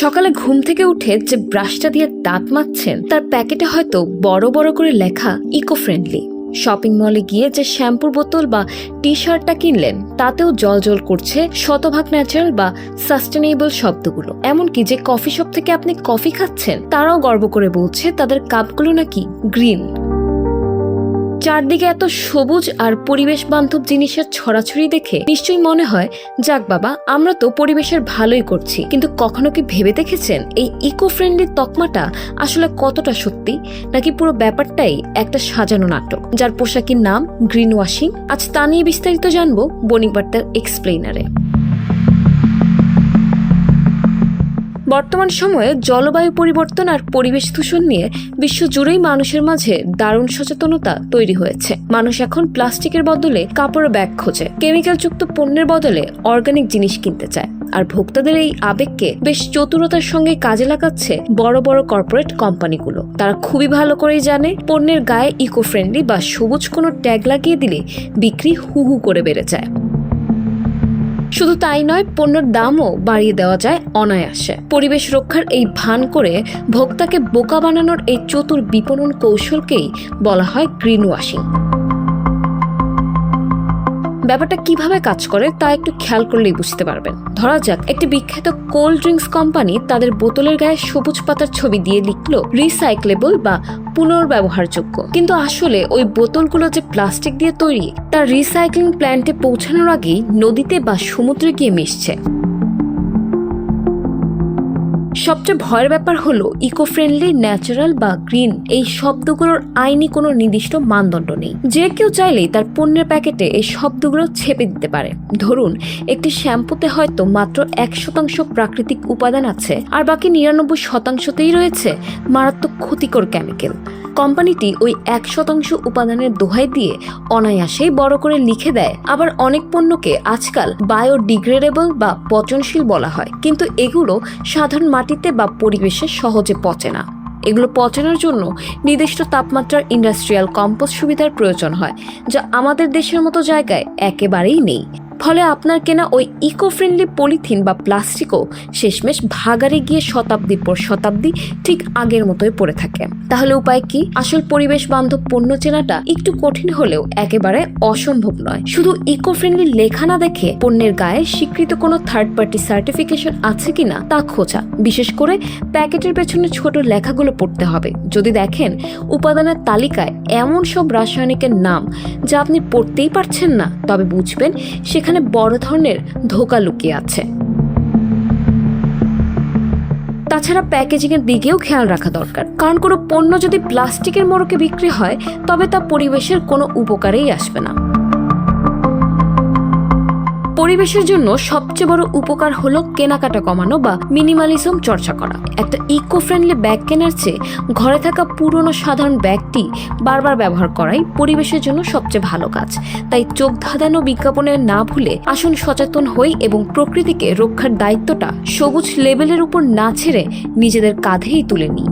সকালে ঘুম থেকে উঠে যে ব্রাশটা দিয়ে দাঁত মাজছেন তার প্যাকেটে হয়তো বড় বড় করে লেখা ইকো ফ্রেন্ডলি। শপিং মলে গিয়ে যে শ্যাম্পুর বোতল বা টি শার্টটা কিনলেন তাতেও জল করছে শতভাগ ন্যাচারাল বা সাস্টেনেবল শব্দগুলো। এমনকি যে কফি শপ থেকে আপনি কফি খাচ্ছেন তারাও গর্ব করে বলছে তাদের কাপগুলো নাকি গ্রিন। চারদিকে এত সবুজ আর পরিবেশ বান্ধব জিনিসের ছড়াছড়ি দেখে নিশ্চয়ই মনে হয়, যাক বাবা, আমরা তো পরিবেশের ভালোই করছি। কিন্তু কখনো কি ভেবে দেখেছেন এই ইকো ফ্রেন্ডলি তকমাটা আসলে কতটা সত্যি, নাকি পুরো ব্যাপারটাই একটা সাজানো নাটক যার পোশাকের নাম গ্রিন ওয়াশিং? আজ তা নিয়ে বিস্তারিত জানবো বণিক বার্তার এক্সপ্লেইনারে। বর্তমান সময়ে জলবায়ু পরিবর্তন আর পরিবেশ দূষণ নিয়ে বিশ্বজুড়েই মানুষের মাঝে দারুণ সচেতনতা তৈরি হয়েছে। মানুষ এখন প্লাস্টিকের বদলে কাপড়ের ব্যাগ খোঁজে, কেমিক্যালযুক্ত পণ্যের বদলে অর্গানিক জিনিস কিনতে চায়। আর ভোক্তাদের এই আবেগকে বেশ চতুরতার সঙ্গে কাজে লাগাচ্ছে বড় বড় কর্পোরেট কোম্পানিগুলো। তারা খুবই ভালো করেই জানে পণ্যের গায়ে ইকো ফ্রেন্ডলি বা সবুজ কোনো ট্যাগ লাগিয়ে দিলে বিক্রি হু করে বেড়ে যায়। শুধু তাই নয়, পণ্যের দামও বাড়িয়ে দেওয়া যায় অনায়াসে। পরিবেশ রক্ষার এই ভান করে ভোক্তাকে বোকা বানানোর এই চতুর বিপণন কৌশলকেই বলা হয় গ্রিন ওয়াশিং। ব্যাপারটা কিভাবে কাজ করে তা একটু খেয়াল করলেই বুঝতে পারবেন। ধরা যাক, একটি বিখ্যাত কোল্ড ড্রিঙ্কস কোম্পানি তাদের বোতলের গায়ে সবুজ পাতার ছবি দিয়ে লিখলো রিসাইক্লেবল বা পুনর্ব্যবহারযোগ্য। কিন্তু আসলে ওই বোতলগুলো যে প্লাস্টিক দিয়ে তৈরি তার রিসাইক্লিং প্ল্যান্টে পৌঁছানোর আগেই নদীতে বা সমুদ্রে গিয়ে মিশছে। সবচেয়ে ভয়ের ব্যাপার হলো ইকো ফ্রেন্ডলি, ন্যাচারাল বা গ্রিন এই শব্দগুলোর আইনি কোনো নির্দিষ্ট মানদণ্ড নেই। যে কেউ চাইলেই তার পণ্যের প্যাকেটে এই শব্দগুলো ছেপে দিতে পারে। ধরুন, একটি শ্যাম্পুতে হয়তো মাত্র 1% প্রাকৃতিক উপাদান আছে আর বাকি 99%তেই রয়েছে মারাত্মক ক্ষতিকর কেমিক্যাল। কোম্পানিটি ওই 1% উপাদানের দোহাই দিয়ে অনায়াসেই বড় করে লিখে দেয়। আবার অনেক পণ্যকে আজকাল বায়োডিগ্রেডেবল বা পচনশীল বলা হয়, কিন্তু এগুলো সাধারণ মাটিতে বা পরিবেশে সহজে পচে না। এগুলো পচানোর জন্য নির্দিষ্ট তাপমাত্রার ইন্ডাস্ট্রিয়াল কম্পোস্ট সুবিধার প্রয়োজন হয়, যা আমাদের দেশের মতো জায়গায় একেবারেই নেই। ফলে আপনার কেনা ওই ইকো ফ্রেন্ডলি পলিথিন বা প্লাস্টিকও শেষমেশ ভাগাড়ে গিয়ে শতাব্দীর পর শতাব্দী ঠিক আগের মতোই পড়ে থাকে। তাহলে উপায় কি? আসল পরিবেশ বান্ধব পণ্য চেনাটা একটু কঠিন হলেও একেবারে অসম্ভব নয়। শুধু ইকো ফ্রেন্ডলি লেখা না দেখে পণ্যের গায়ে স্বীকৃত কোনো থার্ড পার্টি সার্টিফিকেশন আছে কিনা তা খোঁজা। বিশেষ করে প্যাকেটের পেছনে ছোট লেখাগুলো পড়তে হবে। যদি দেখেন উপাদানের তালিকায় এমন সব রাসায়নিকের নাম যা আপনি পড়তেই পারছেন না, তবে বুঝবেন সেখানে বড় ধরনের ধোঁকা লুকিয়ে আছে। তাছাড়া প্যাকেজিং এর দিকেও খেয়াল রাখা দরকার, কারণ কোনো পণ্য যদি প্লাস্টিকের মোড়কে বিক্রি হয় তবে তা পরিবেশের কোনো উপকারেই আসবে না। পরিবেশের জন্য সবচেয়ে বড় উপকার হলো কেনাকাটা কমানো বা মিনিমালিজম চর্চা করা। একটা ইকো ফ্রেন্ডলি ব্যাগ কেনার চেয়ে ঘরে থাকা পুরনো সাধারণ ব্যাগটি বারবার ব্যবহার করাই পরিবেশের জন্য সবচেয়ে ভালো কাজ। তাই চোখ ধাঁধানো বিজ্ঞাপনে না ভুলে আসুন সচেতন হই এবং প্রকৃতিকে রক্ষার দায়িত্বটা সবুজ লেবেলের উপর না ছেড়ে নিজেদের কাঁধেই তুলে নিই।